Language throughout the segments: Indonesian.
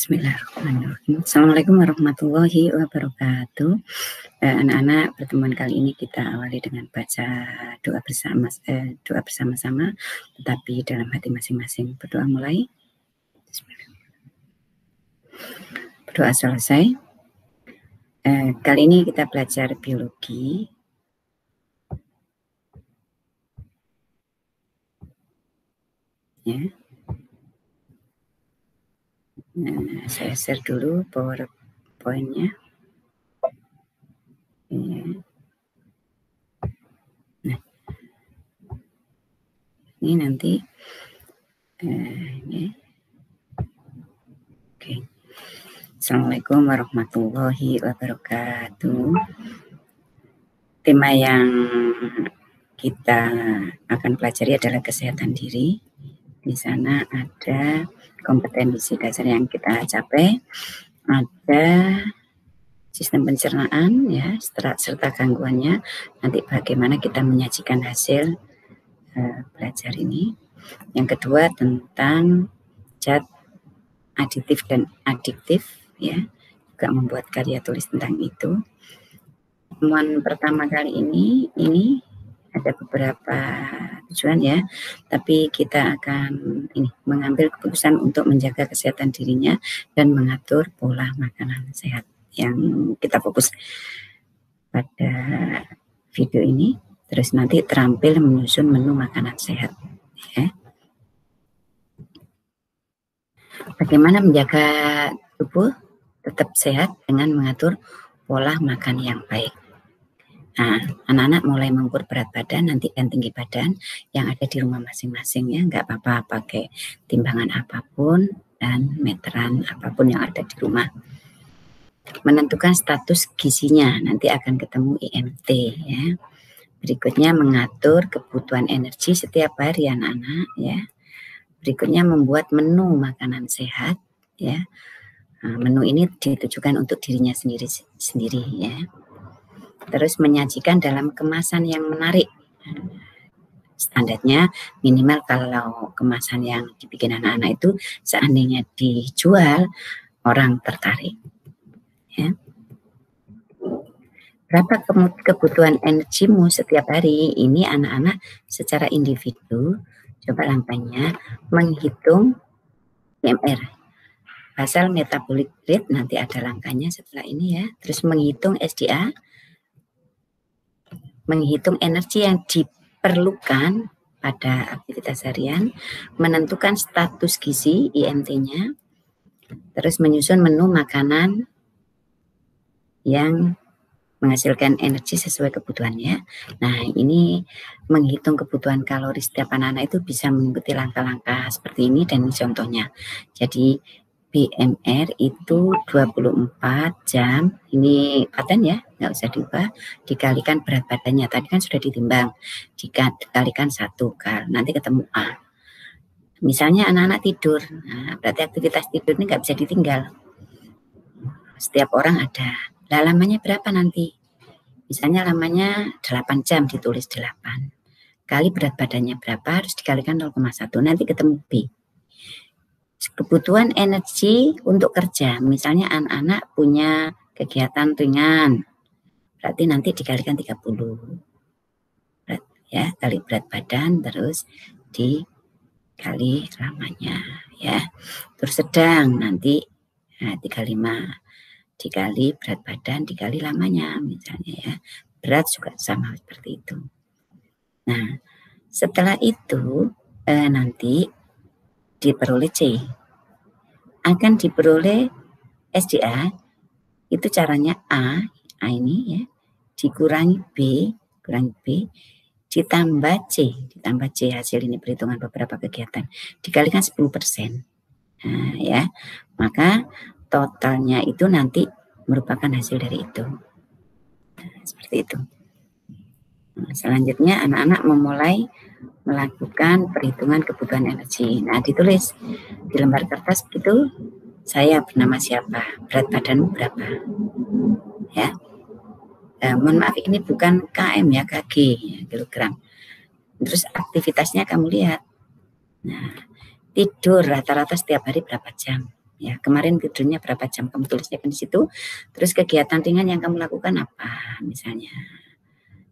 Bismillahirrahmanirrahim. Assalamualaikum warahmatullahi wabarakatuh. Anak-anak, pertemuan kali ini kita awali dengan baca doa bersama-sama, tetapi dalam hati masing-masing. Berdoa mulai. Berdoa selesai. Kali ini kita belajar biologi. Ya. Saya share dulu PowerPoint-nya. Ya. Nah, ini nanti ini. Oke. Assalamualaikum warahmatullahi wabarakatuh. Tema yang kita akan pelajari adalah kesehatan diri. Di sana ada kompetensi dasar yang kita capai, ada sistem pencernaan ya, serta gangguannya, nanti bagaimana kita menyajikan hasil belajar ini. Yang kedua tentang zat aditif dan adiktif ya, juga membuat karya tulis tentang itu. Pertemuan pertama kali ini ada beberapa tujuan ya, tapi kita akan mengambil keputusan untuk menjaga kesehatan dirinya dan mengatur pola makanan sehat. Yang kita fokus pada video ini, terus nanti terampil menyusun menu makanan sehat. Ya. Bagaimana menjaga tubuh tetap sehat dengan mengatur pola makan yang baik. Nah, anak-anak mulai mengukur berat badan, nanti dan tinggi badan yang ada di rumah masing-masing ya, nggak apa-apa pakai timbangan apapun dan meteran apapun yang ada di rumah. Menentukan status gizinya, nanti akan ketemu IMT ya. Berikutnya mengatur kebutuhan energi setiap hari anak-anak ya. Berikutnya membuat menu makanan sehat ya. Nah, menu ini ditujukan untuk dirinya sendiri ya. Terus menyajikan dalam kemasan yang menarik. Standarnya minimal kalau kemasan yang dibikin anak-anak itu seandainya dijual, orang tertarik. Ya. Berapa kebutuhan energimu setiap hari? Ini anak-anak secara individu, coba langkahnya menghitung BMR. Basal metabolic rate, nanti ada langkahnya setelah ini ya. Terus menghitung SDA, menghitung energi yang diperlukan pada aktivitas harian, menentukan status gizi IMT-nya, terus menyusun menu makanan yang menghasilkan energi sesuai kebutuhannya. Nah, ini menghitung kebutuhan kalori setiap anak-anak itu bisa mengikuti langkah-langkah seperti ini dan ini contohnya. Jadi BMR itu 24 jam, ini paten ya, nggak usah diubah, dikalikan berat badannya, tadi kan sudah ditimbang, dikalikan 1 kali, nanti ketemu A. Misalnya anak-anak tidur, nah, berarti aktivitas tidur ini nggak bisa ditinggal. Setiap orang ada, lah lamanya berapa nanti? Misalnya lamanya 8 jam, ditulis 8. Kali berat badannya berapa, harus dikalikan 0,1, nanti ketemu B. Kebutuhan energi untuk kerja, misalnya anak-anak punya kegiatan ringan, berarti nanti dikalikan 30 berat, ya, kali berat badan terus dikali lamanya ya. Terus sedang nanti 35 dikali berat badan dikali lamanya misalnya ya. Berat juga sama seperti itu. Nah, setelah itu nanti diperoleh C, akan diperoleh SDA, itu caranya A ini ya, dikurangi B, ditambah C hasil ini perhitungan beberapa kegiatan, dikalikan 10%. Nah, ya, maka totalnya itu nanti merupakan hasil dari itu. Nah, seperti itu. Nah, selanjutnya anak-anak memulai melakukan perhitungan kebutuhan energi. Nah, ditulis di lembar kertas begitu, saya bernama siapa, berat badanmu berapa, ya. Mohon maaf ini bukan km ya, kg ya, kilogram. Terus aktivitasnya kamu lihat. Nah, tidur rata-rata setiap hari berapa jam? Ya, kemarin tidurnya berapa jam, kamu tulisnya di situ. Terus kegiatan ringan yang kamu lakukan apa? Misalnya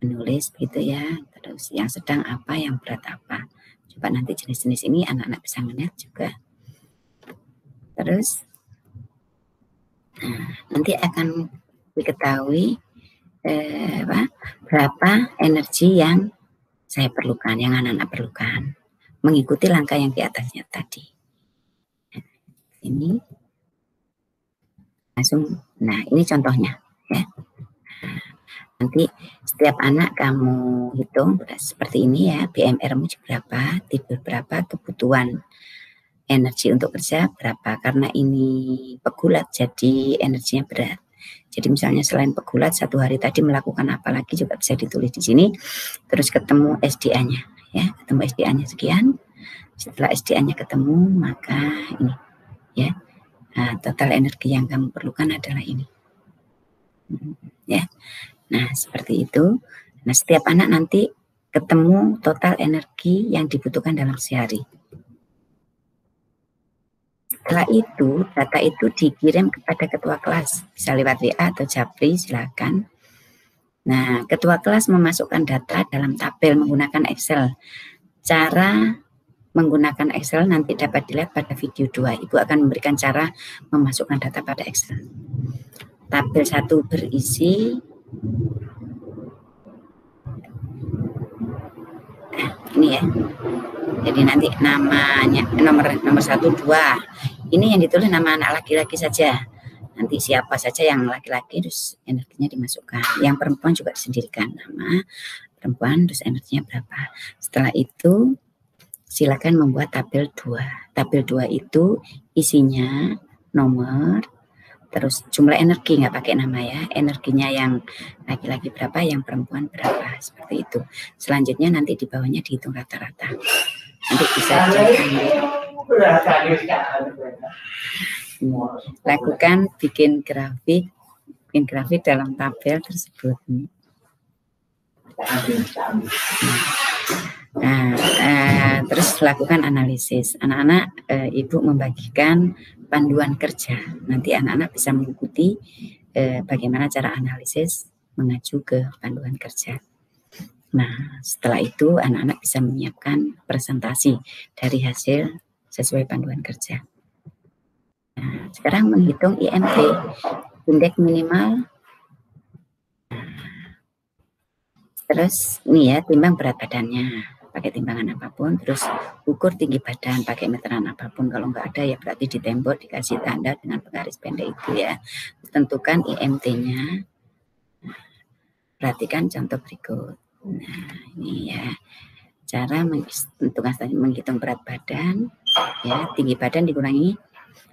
menulis gitu ya. Terus yang sedang apa, yang berat apa. Coba nanti jenis-jenis ini anak-anak bisa melihat juga. Terus nanti akan diketahui berapa energi yang saya perlukan, yang anak-anak perlukan, mengikuti langkah yang di atasnya tadi. Ini langsung, nah ini contohnya ya. Nanti setiap anak kamu hitung seperti ini ya, BMR-mu berapa, tidur berapa, kebutuhan energi untuk kerja berapa. Karena ini pegulat jadi energinya berat. Jadi misalnya selain pegulat, satu hari tadi melakukan apa lagi juga bisa ditulis di sini. Terus ketemu SDA-nya ya, ketemu SDA-nya sekian. Setelah SDA-nya ketemu, maka ini ya, total energi yang kamu perlukan adalah ini ya. Nah, seperti itu. Nah, setiap anak nanti ketemu total energi yang dibutuhkan dalam sehari. Setelah itu, data itu dikirim kepada ketua kelas. Bisa lewat WA atau Japri, silakan. Nah, ketua kelas memasukkan data dalam tabel menggunakan Excel. Cara menggunakan Excel nanti dapat dilihat pada video 2. Ibu akan memberikan cara memasukkan data pada Excel. Tabel 1 berisi ini ya. Jadi nanti namanya nomor 1, 2. Ini yang ditulis nama anak laki-laki saja. Nanti siapa saja yang laki-laki terus energinya dimasukkan. Yang perempuan juga disendirikan nama perempuan terus energinya berapa. Setelah itu silakan membuat tabel 2. Tabel 2 itu isinya nomor, terus jumlah energi, nggak pakai nama ya, energinya yang laki-laki berapa, yang perempuan berapa, seperti itu. Selanjutnya nanti di bawahnya dihitung rata-rata. Nanti bisa lakukan bikin grafik dalam tabel tersebut. Nah, terus lakukan analisis. Anak-anak, Ibu membagikan panduan kerja. Nanti anak-anak bisa mengikuti bagaimana cara analisis mengacu ke panduan kerja. Nah, setelah itu anak-anak bisa menyiapkan presentasi dari hasil sesuai panduan kerja. Nah, sekarang menghitung IMT, indeks minimal. Terus ini ya, timbang berat badannya, pakai timbangan apapun. Terus ukur tinggi badan, pakai meteran apapun. Kalau nggak ada ya berarti di tembok dikasih tanda dengan penggaris pendek itu ya. Tentukan IMT-nya. Perhatikan contoh berikut. Nah, ini ya. Cara menghitung berat badan, ya, tinggi badan dikurangi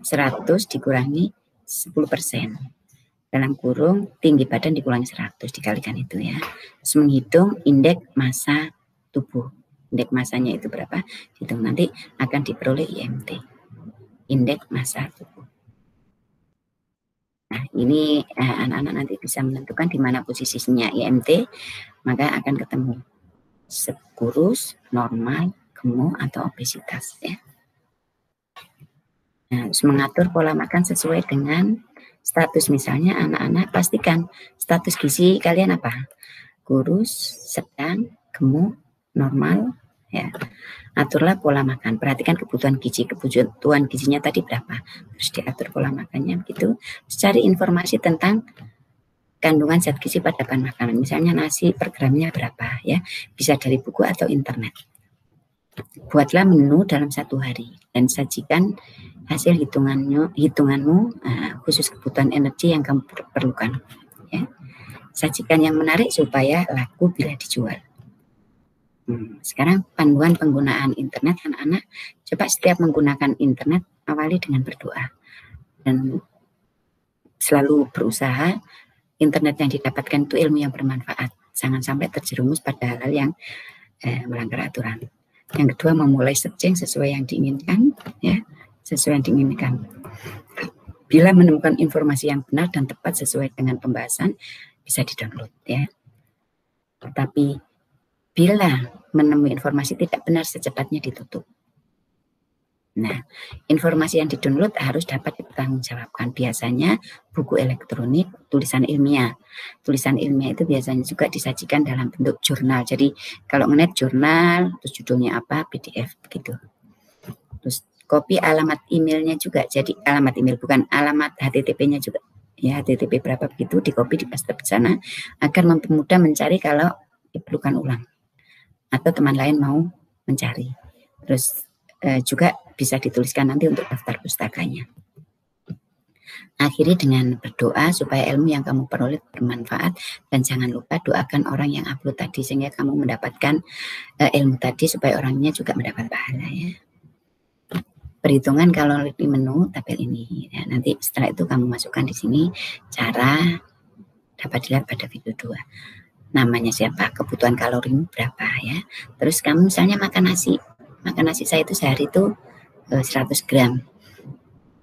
100 dikurangi 10%. Dalam kurung tinggi badan dikurangi 100 dikalikan itu ya. Terus menghitung indeks massa tubuh. Indeks massanya itu berapa? Hitung nanti akan diperoleh IMT. Indeks massa tubuh. Nah, ini anak-anak nanti bisa menentukan di mana posisinya IMT, maka akan ketemu kurus, normal, gemuk atau obesitas ya. Nah, terus mengatur pola makan sesuai dengan status. Misalnya anak-anak pastikan status gizi kalian apa? Kurus, sedang, gemuk, normal ya. Aturlah pola makan. Perhatikan kebutuhan gizinya tadi berapa. Terus diatur pola makannya begitu. Terus cari informasi tentang kandungan zat gizi pada bahan makanan. Misalnya nasi per gramnya berapa ya. Bisa dari buku atau internet. Buatlah menu dalam 1 hari dan sajikan hasil hitunganmu khusus kebutuhan energi yang kamu perlukan ya. Sajikan yang menarik supaya laku bila dijual. Sekarang panduan penggunaan internet anak-anak, coba setiap menggunakan internet awali dengan berdoa dan selalu berusaha internet yang didapatkan itu ilmu yang bermanfaat, jangan sampai terjerumus pada hal-hal yang melanggar aturan. Yang kedua, memulai searching sesuai yang diinginkan ya, sesuai yang diinginkan. Bila menemukan informasi yang benar dan tepat sesuai dengan pembahasan, bisa di-download ya. Tetapi bila menemui informasi tidak benar, secepatnya ditutup. Nah, informasi yang di-download harus dapat dipertanggungjawabkan. Biasanya buku elektronik, tulisan ilmiah. Tulisan ilmiah itu biasanya juga disajikan dalam bentuk jurnal. Jadi kalau ngeliat jurnal, terus judulnya apa, PDF begitu. Terus copy alamat emailnya juga. Jadi alamat email, bukan alamat HTTP-nya juga. Ya, HTTP berapa begitu, di copy, dipaste ke sana, agar mempermudah mencari kalau diperlukan ulang. Atau teman lain mau mencari. Terus juga bisa dituliskan nanti untuk daftar pustakanya. Akhiri dengan berdoa supaya ilmu yang kamu peroleh bermanfaat, dan jangan lupa doakan orang yang upload tadi sehingga kamu mendapatkan ilmu tadi supaya orangnya juga mendapat pahala ya. Perhitungan kalau di menu tabel ini. Ya, nanti setelah itu kamu masukkan di sini cara dapat dilihat pada video 2. Namanya siapa, kebutuhan kalorimu berapa ya. Terus kamu misalnya makan nasi saya itu sehari itu 100 gram.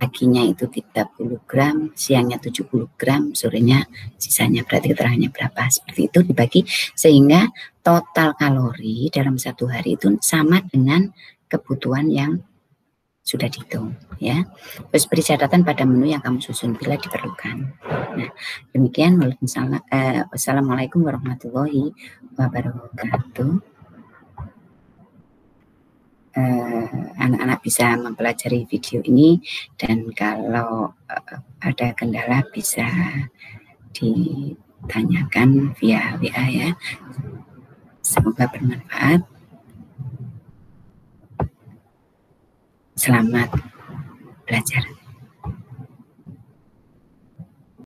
Paginya itu 30 gram, siangnya 70 gram, sorenya sisanya, berarti keterangannya berapa. Seperti itu dibagi sehingga total kalori dalam satu hari itu sama dengan kebutuhan yang sudah dihitung ya. Terus beri catatan pada menu yang kamu susun bila diperlukan. Nah, demikian. Wassalamualaikum warahmatullahi wabarakatuh. Anak-anak bisa mempelajari video ini, dan kalau ada kendala bisa ditanyakan via WA ya. Semoga bermanfaat. Selamat belajar.